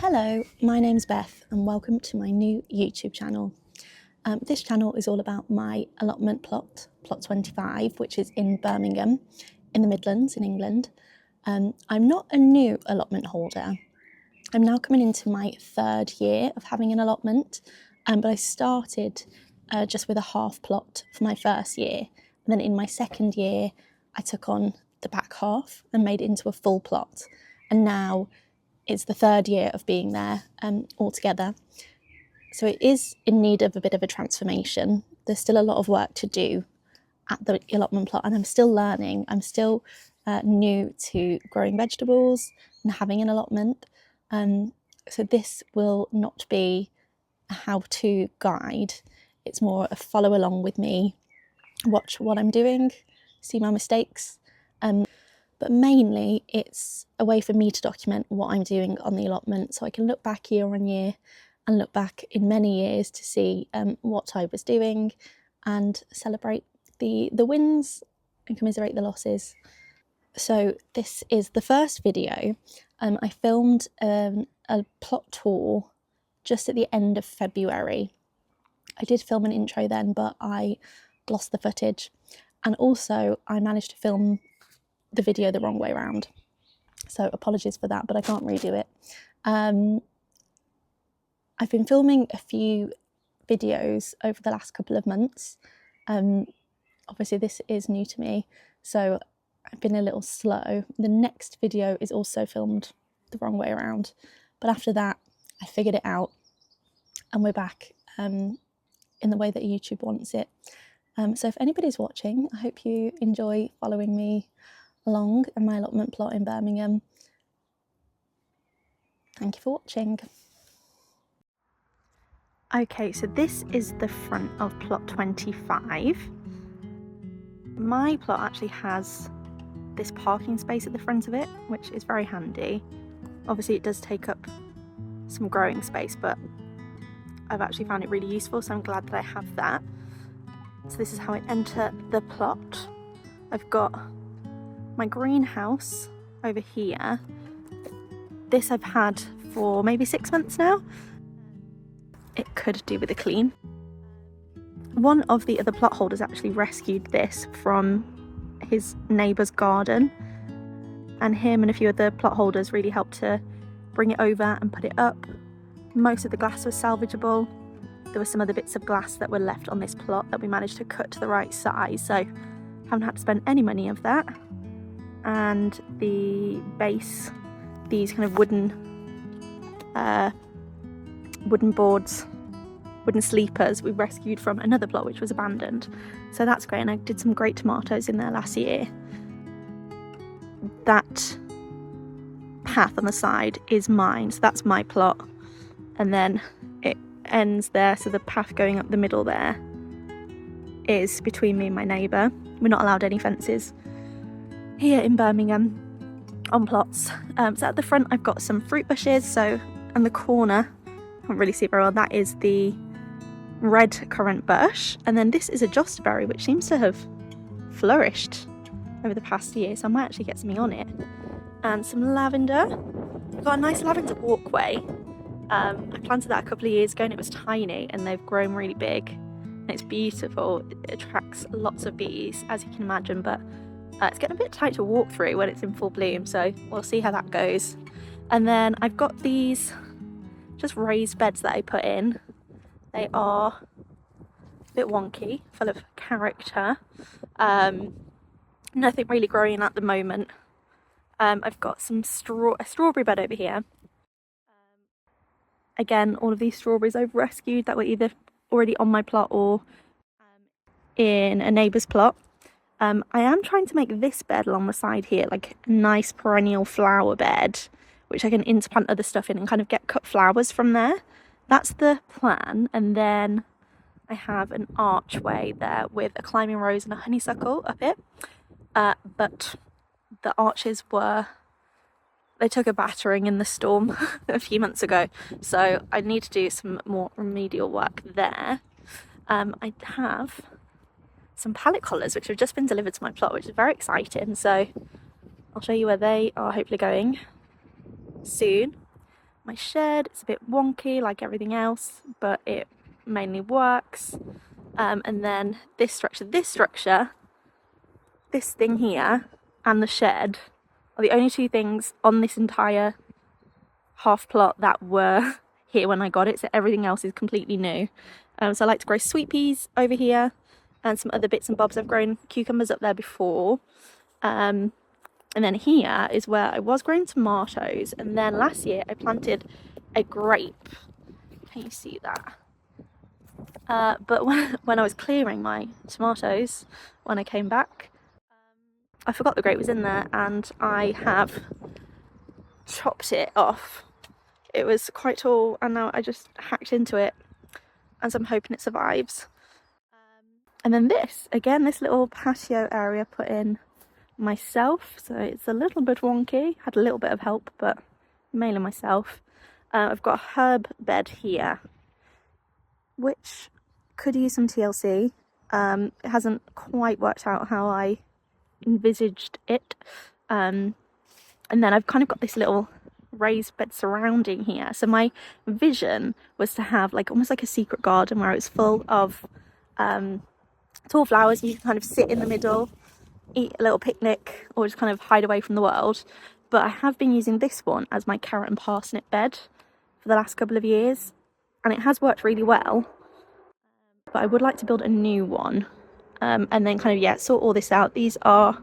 Hello, my name's Beth and welcome to my new YouTube channel. This channel is all about my allotment plot 25, which is in Birmingham, in the Midlands in England. I'm not a new allotment holder. I'm now coming into my third year of having an allotment, but I started just with a half plot for my first year. And then in my second year, I took on the back half and made it into a full plot. And now it's the third year of being there altogether. So it is in need of a bit of a transformation. There's still a lot of work to do at the allotment plot, and I'm still learning. I'm still new to growing vegetables and having an allotment. So this will not be a how-to guide. It's more a follow along with me, watch what I'm doing, see my mistakes. But mainly it's a way for me to document what I'm doing on the allotment, so I can look back year on year and look back in many years to see what I was doing and celebrate the wins and commiserate the losses. So this is the first video. I filmed a plot tour just at the end of February. I did film an intro then, but I lost the footage, and also I managed to film the video the wrong way around, so apologies for that, but I can't redo it. I've been filming a few videos over the last couple of months. Obviously this is new to me, so I've been a little slow. The next video is also filmed the wrong way around, but after that I figured it out and we're back in the way that YouTube wants it. So if anybody's watching, I hope you enjoy following me along in my allotment plot in Birmingham. Thank you for watching. Okay, so this is the front of plot 25. My plot actually has this parking space at the front of it, which is very handy. Obviously it does take up some growing space, but I've actually found it really useful, so I'm glad that I have that. So this is how I enter the plot. I've got my greenhouse over here. This I've had for maybe 6 months now. It could do with a clean. One of the other plot holders actually rescued this from his neighbour's garden, and him and a few other plot holders really helped to bring it over and put it up. Most of the glass was salvageable. There were some other bits of glass that were left on this plot that we managed to cut to the right size, so haven't had to spend any money of that. And the base, these kind of wooden boards, wooden sleepers, we rescued from another plot which was abandoned. So that's great, and I did some great tomatoes in there last year. That path on the side is mine, so that's my plot, and then it ends there, so the path going up the middle there is between me and my neighbour. We're not allowed any fences here in Birmingham on plots. So at the front I've got some fruit bushes, so on the corner, I can't really see it very well, that is the red currant bush, and then this is a jostaberry which seems to have flourished over the past year, so I might actually get something on it. And some lavender. I've got a nice lavender walkway. I planted that a couple of years ago and it was tiny, and they've grown really big and it's beautiful. It attracts lots of bees, as you can imagine, but it's getting a bit tight to walk through when it's in full bloom, so we'll see how that goes. And then I've got these just raised beds that I put in. They are a bit wonky, full of character. Nothing really growing at the moment. I've got some a strawberry bed over here. Again, all of these strawberries I've rescued that were either already on my plot or in a neighbour's plot. I am trying to make this bed along the side here like a nice perennial flower bed, which I can interplant other stuff in and kind of get cut flowers from there. That's the plan. And then I have an archway there with a climbing rose and a honeysuckle up it. But the arches they took a battering in the storm a few months ago, so I need to do some more remedial work there. I have some pallet collars which have just been delivered to my plot, which is very exciting, so I'll show you where they are hopefully going soon. my shed. It's a bit wonky like everything else, but it mainly works. And then this structure, this thing here, and the shed are the only two things on this entire half plot that were here when I got it, so everything else is completely new. So I like to grow sweet peas over here and some other bits and bobs. I've grown cucumbers up there before, and then here is where I was growing tomatoes, and then last year I planted a grape. Can you see that? But when I was clearing my tomatoes when I came back, I forgot the grape was in there, and I have chopped it off. It was quite tall, and now I just hacked into it, and so I'm hoping it survives. And then this, again, this little patio area put in myself, so it's a little bit wonky. Had a little bit of help, but mainly myself. I've got a herb bed here, which could use some TLC. It hasn't quite worked out how I envisaged it. And then I've kind of got this little raised bed surrounding here. So my vision was to have like almost like a secret garden where it's full of tall flowers, and you can kind of sit in the middle, eat a little picnic, or just kind of hide away from the world. But I have been using this one as my carrot and parsnip bed for the last couple of years, and it has worked really well. But I would like to build a new one, and then kind of sort all this out. These are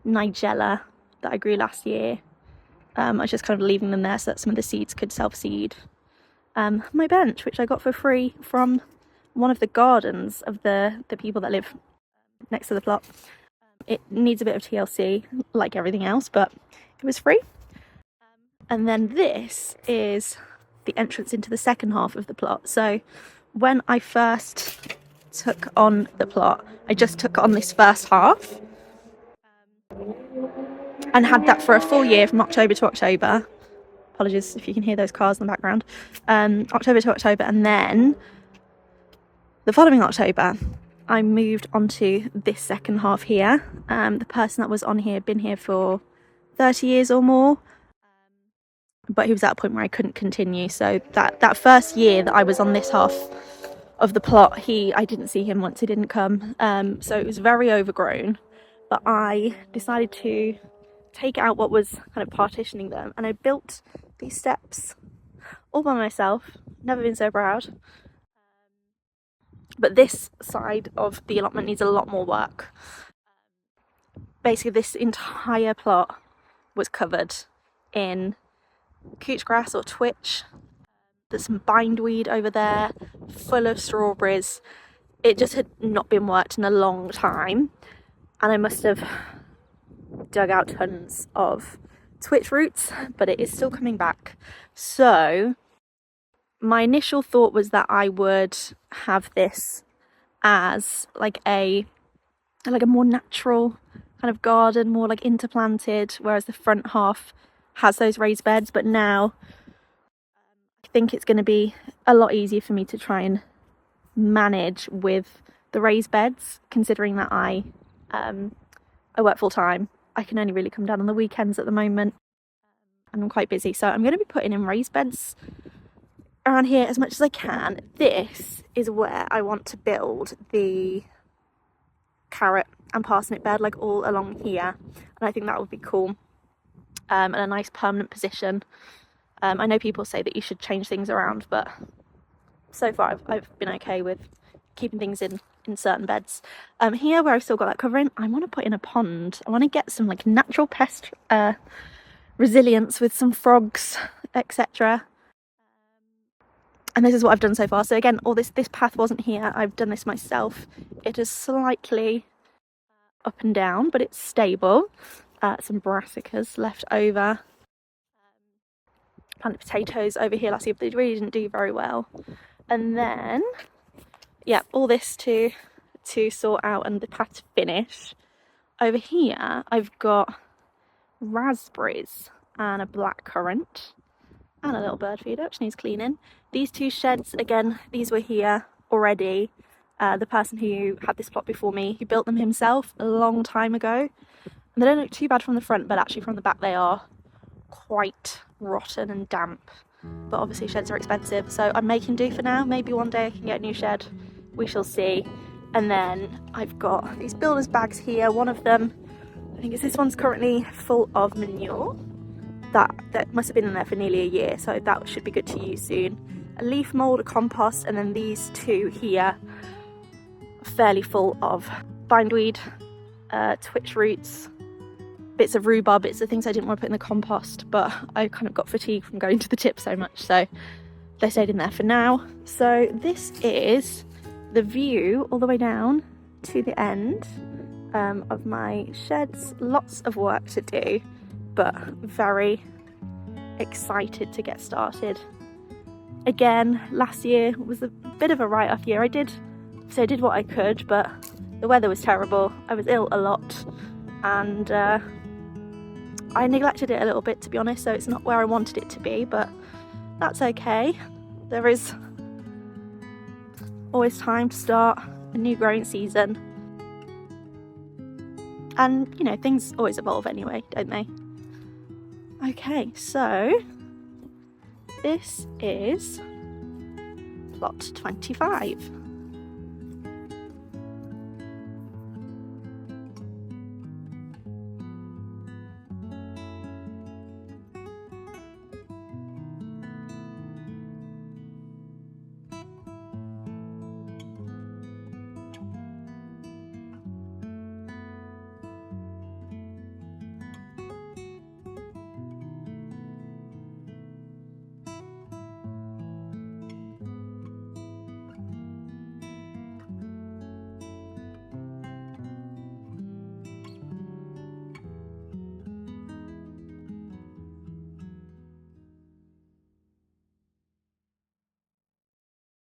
Nigella that I grew last year. I was just kind of leaving them there so that some of the seeds could self-seed. My bench, which I got for free from one of the gardens of the people that live next to the plot. It needs a bit of TLC, like everything else, but it was free. And then this is the entrance into the second half of the plot. So when I first took on the plot, I just took on this first half and had that for a full year from October to October. Apologies if you can hear those cars in the background. October to October, and then the following October I moved onto this second half here. The person that was on here had been here for 30 years or more, but he was at a point where I couldn't continue. So that first year that I was on this half of the plot, I didn't see him once he didn't come. So it was very overgrown, but I decided to take out what was kind of partitioning them, and I built these steps all by myself. Never been so proud. But this side of the allotment needs a lot more work. Basically, this entire plot was covered in couch grass or twitch. There's some bindweed over there, full of strawberries. It just had not been worked in a long time, and I must have dug out tons of twitch roots, but it is still coming back. So my initial thought was that I would have this as like a more natural kind of garden, more like interplanted, whereas the front half has those raised beds. But now I think it's going to be a lot easier for me to try and manage with the raised beds, considering that I work full time. I can only really come down on the weekends at the moment, and I'm quite busy, so I'm going to be putting in raised beds around here as much as I can. This is where I want to build the carrot and parsnip bed, like all along here, and I think that would be cool, and a nice permanent position. I know people say that you should change things around, but so far I've been okay with keeping things in certain beds. Here where I've still got that covering, I want to put in a pond. I want to get some like natural pest resilience with some frogs, etc. And this is what I've done so far. So again, all this path wasn't here. I've done this myself. It is slightly up and down, but it's stable. Some brassicas left over. Planted potatoes over here last year, but they really didn't do very well. And then, yeah, all this to sort out and the path to finish. Over here, I've got raspberries and a blackcurrant and a little bird feeder, which needs cleaning. These two sheds, again, these were here already. The person who had this plot before me, he built them himself a long time ago. And they don't look too bad from the front, but actually from the back they are quite rotten and damp. but obviously sheds are expensive, so I'm making do for now. Maybe one day I can get a new shed, we shall see. And then I've got these builder's bags here. One of them, I think this one's currently full of manure. That must have been in there for nearly a year, so that should be good to use soon. A leaf mould, a compost, and then these two here are fairly full of bindweed, twitch roots, bits of rhubarb, bits of things I didn't want to put in the compost, but I kind of got fatigued from going to the tip so much, so they stayed in there for now. So this is the view all the way down to the end of my sheds. Lots of work to do, but very excited to get started. Again, last year was a bit of a write-off year. I did what I could, but the weather was terrible. I was ill a lot, and I neglected it a little bit, to be honest, so it's not where I wanted it to be, but that's okay. There is always time to start a new growing season, and you know, things always evolve anyway, don't they? Okay, so this is plot 25.